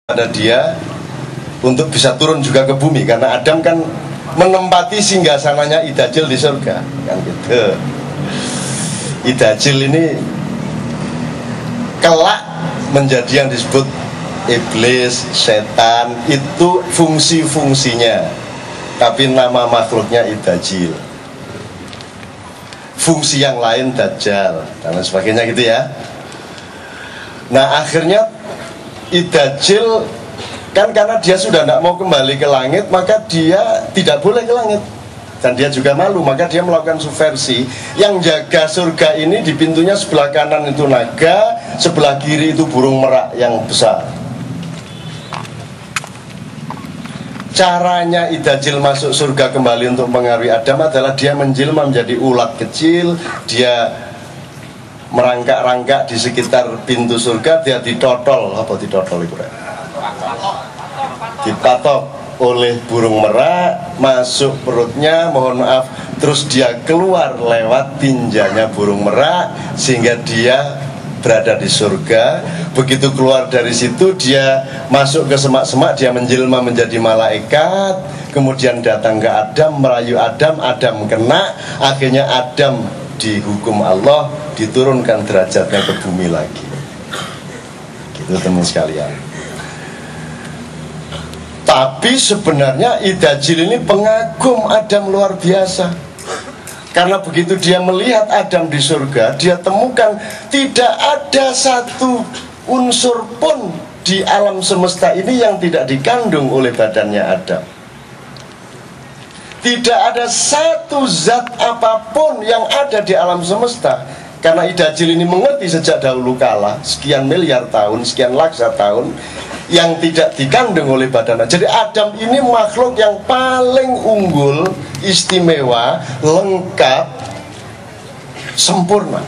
pada dia untuk bisa turun juga ke bumi, karena Adam kan menempati singgasananya Idajil di surga, kan gitu. Idajil ini kelak menjadi yang disebut iblis, setan, itu fungsi-fungsinya, tapi nama makhluknya Idajil. Fungsi yang lain Dajjal dan sebagainya gitu ya. Nah akhirnya Idajil kan karena dia sudah tidak mau kembali ke langit, maka dia tidak boleh ke langit. Dan dia juga malu, maka dia melakukan subversi. Yang jaga surga ini di pintunya sebelah kanan itu naga, sebelah kiri itu burung merak yang besar. Caranya Idajil masuk surga kembali untuk mengaruhi Adam adalah dia menjelma menjadi ulat kecil. Dia merangkak-rangkak di sekitar pintu surga, dia ditotol. Apa ditotol itu? Dipatok oleh burung merak, masuk perutnya, mohon maaf, terus dia keluar lewat tinjanya burung merak, sehingga dia berada di surga. Begitu keluar dari situ, dia masuk ke semak-semak, dia menjelma menjadi malaikat, kemudian datang ke Adam, merayu Adam, Adam kena, akhirnya Adam dihukum Allah, diturunkan derajatnya ke bumi lagi. Gitu teman sekalian. Tapi sebenarnya Idajil ini pengagum Adam luar biasa. Karena begitu dia melihat Adam di surga, dia temukan tidak ada satu unsur pun di alam semesta ini yang tidak dikandung oleh badannya Adam. Tidak ada satu zat apapun yang ada di alam semesta. Karena Idajil ini mengerti sejak dahulu kala, sekian miliar tahun, sekian laksa tahun, yang tidak dikandung oleh badan. Jadi Adam ini makhluk yang paling unggul, istimewa, lengkap, sempurna.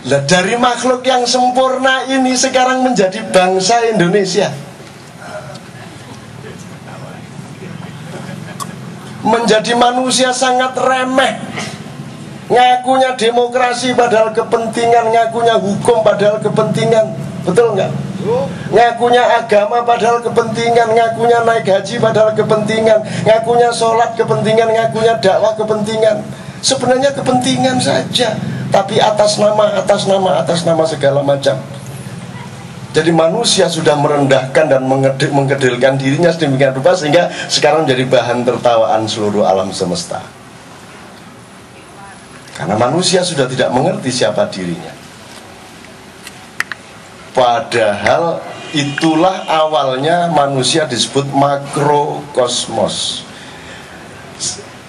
Nah, dari makhluk yang sempurna ini sekarang menjadi bangsa Indonesia, menjadi manusia sangat remeh. Ngakunya demokrasi padahal kepentingan, ngakunya hukum padahal kepentingan, betul nggak? Ngakunya agama padahal kepentingan, ngakunya naik haji padahal kepentingan, ngakunya sholat kepentingan, ngakunya dakwah kepentingan. Sebenarnya kepentingan saja, tapi atas nama segala macam. Jadi manusia sudah merendahkan dan mengkedilkan dirinya sedemikian rupa sehingga sekarang menjadi bahan tertawaan seluruh alam semesta. Karena manusia sudah tidak mengerti siapa dirinya. Padahal itulah awalnya manusia disebut makrokosmos.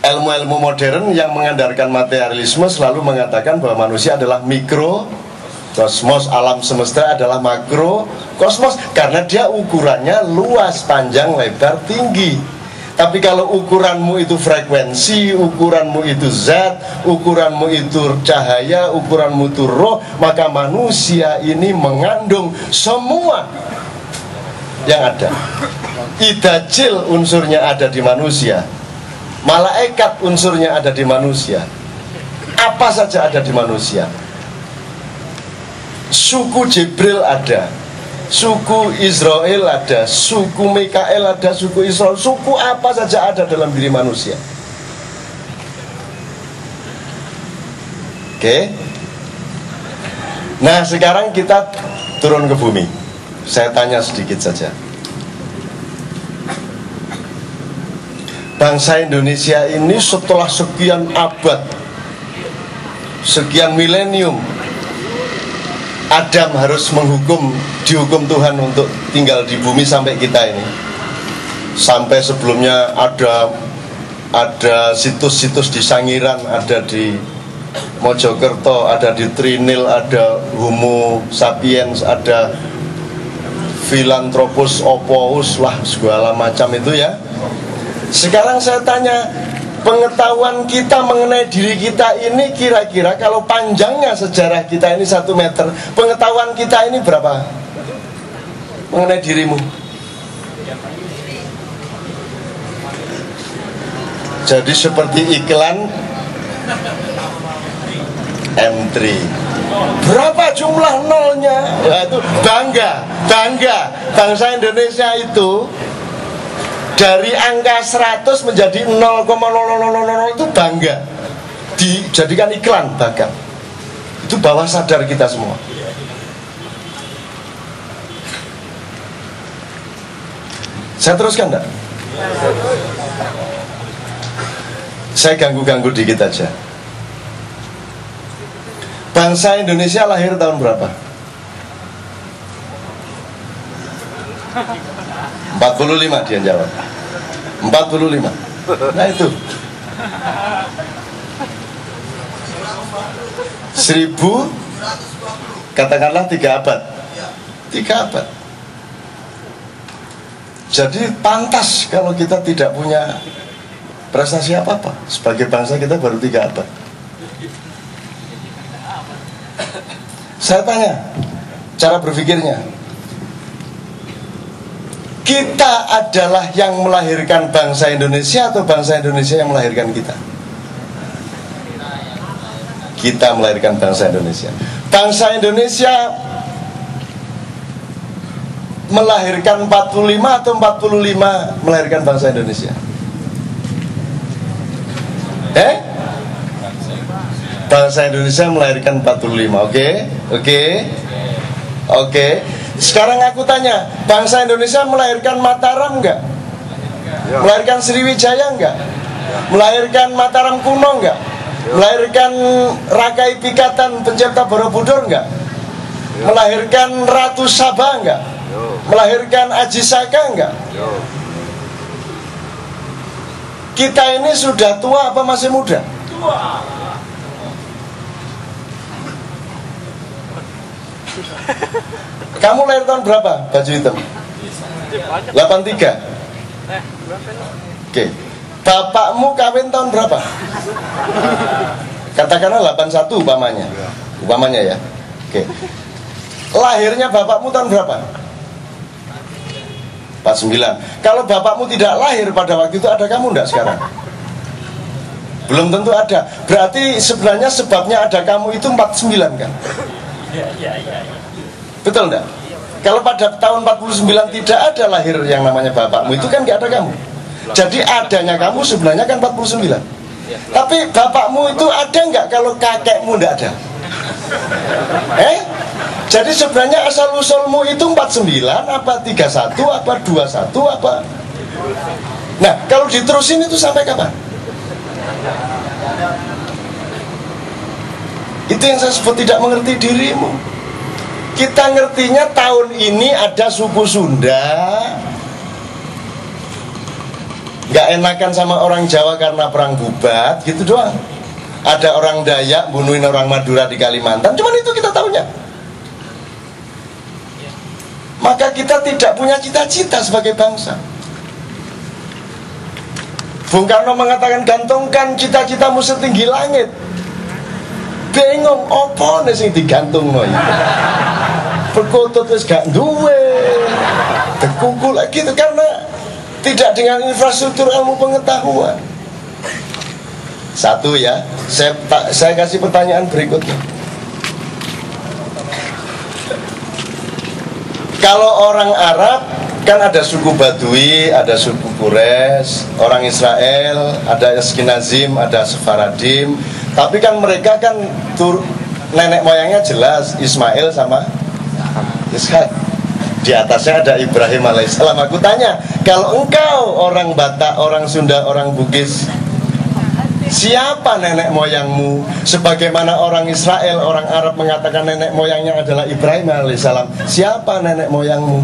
Ilmu-ilmu modern yang mengandalkan materialisme selalu mengatakan bahwa manusia adalah mikrokosmos, alam semesta adalah makrokosmos, karena dia ukurannya luas, panjang, lebar, tinggi. Tapi kalau ukuranmu itu frekuensi, ukuranmu itu zat, ukuranmu itu cahaya, ukuranmu itu roh, maka manusia ini mengandung semua yang ada. Idajil unsurnya ada di manusia, malaikat unsurnya ada di manusia, apa saja ada di manusia. Suku Jibril ada, suku Israel ada, suku Mikael ada, suku Israel, suku apa saja ada dalam diri manusia. Oke. Nah sekarang kita turun ke bumi. Saya tanya sedikit saja. Bangsa Indonesia ini setelah sekian abad, sekian milenium, Adam harus dihukum Tuhan untuk tinggal di bumi sampai kita ini. Sampai sebelumnya ada situs-situs di Sangiran, ada di Mojokerto, ada di Trinil, ada Homo sapiens, ada Philanthropus opous lah, segala macam itu ya. Sekarang saya tanya, pengetahuan kita mengenai diri kita ini kira-kira kalau panjangnya sejarah kita ini 1 meter, pengetahuan kita ini berapa mengenai dirimu? Jadi seperti iklan M3. Berapa jumlah nolnya? Ya, itu bangga bangsa Indonesia itu dari angka 100 menjadi 0,0000 itu bangga, dijadikan iklan bahkan. Itu bawah sadar kita semua. Saya teruskan enggak? Saya ganggu-ganggu dikit aja. Bangsa Indonesia lahir tahun berapa? 45 dia jawab. 45. Nah itu 1000, katakanlah 3 abad. 3 abad. Jadi pantas kalau kita tidak punya prestasi apa-apa. Sebagai bangsa kita baru 3 abad. Saya tanya, cara berpikirnya, kita adalah yang melahirkan bangsa Indonesia atau bangsa Indonesia yang melahirkan kita? Kita melahirkan bangsa Indonesia. Bangsa Indonesia melahirkan 45 atau 45 melahirkan bangsa Indonesia? Bangsa Indonesia melahirkan 45. Oke. Sekarang aku tanya, bangsa Indonesia melahirkan Mataram enggak? Melahirkan Sriwijaya enggak? Melahirkan Mataram kuno enggak? Melahirkan Rakai Pikatan pencipta Borobudur enggak? Melahirkan Ratu Sabah enggak? Melahirkan Aji Saka enggak? Kita ini sudah tua apa masih muda? Tua. Kamu lahir tahun berapa, baju hitam? 83. Oke. Bapakmu kawin tahun berapa? Katakanlah 81 umpamanya ya. Oke. Lahirnya bapakmu tahun berapa? 49. Kalau bapakmu tidak lahir pada waktu itu, ada kamu enggak sekarang? Belum tentu ada. Berarti sebenarnya sebabnya ada kamu itu 49 kan? Betul enggak? Kalau pada tahun 49 tidak ada lahir yang namanya bapakmu, itu kan enggak ada kamu. Jadi adanya kamu sebenarnya kan 49. Tapi bapakmu itu ada enggak kalau kakekmu enggak ada? Jadi sebenarnya asal-usulmu itu 49 apa 31 apa 21 apa? Nah, kalau diterusin itu sampai kapan? Itu yang saya sebut tidak mengerti dirimu. Kita ngertinya tahun ini ada suku Sunda nggak enakan sama orang Jawa karena perang Bubat, gitu doang. Ada orang Dayak bunuhin orang Madura di Kalimantan, cuman itu kita tahunya. Maka kita tidak punya cita-cita sebagai bangsa. Bung Karno mengatakan, gantungkan cita-citamu setinggi langit. Bingung, apa nih sing digantung no? Perkutut wis gak duwe, tekukul lagi itu karena tidak dengan infrastruktur ilmu pengetahuan. Satu ya, saya kasih pertanyaan berikutnya. Kalau orang Arab kan ada suku Badui, ada suku Quraisy, orang Israel, ada Askenazim, ada Sefaradim. Tapi kan mereka kan nenek moyangnya jelas Ismail sama Ishak. Di atasnya ada Ibrahim alaihissalam. Aku tanya, kalau engkau orang Batak, orang Sunda, orang Bugis, siapa nenek moyangmu? Sebagaimana orang Israel, orang Arab mengatakan nenek moyangnya adalah Ibrahim alaihissalam. Siapa nenek moyangmu?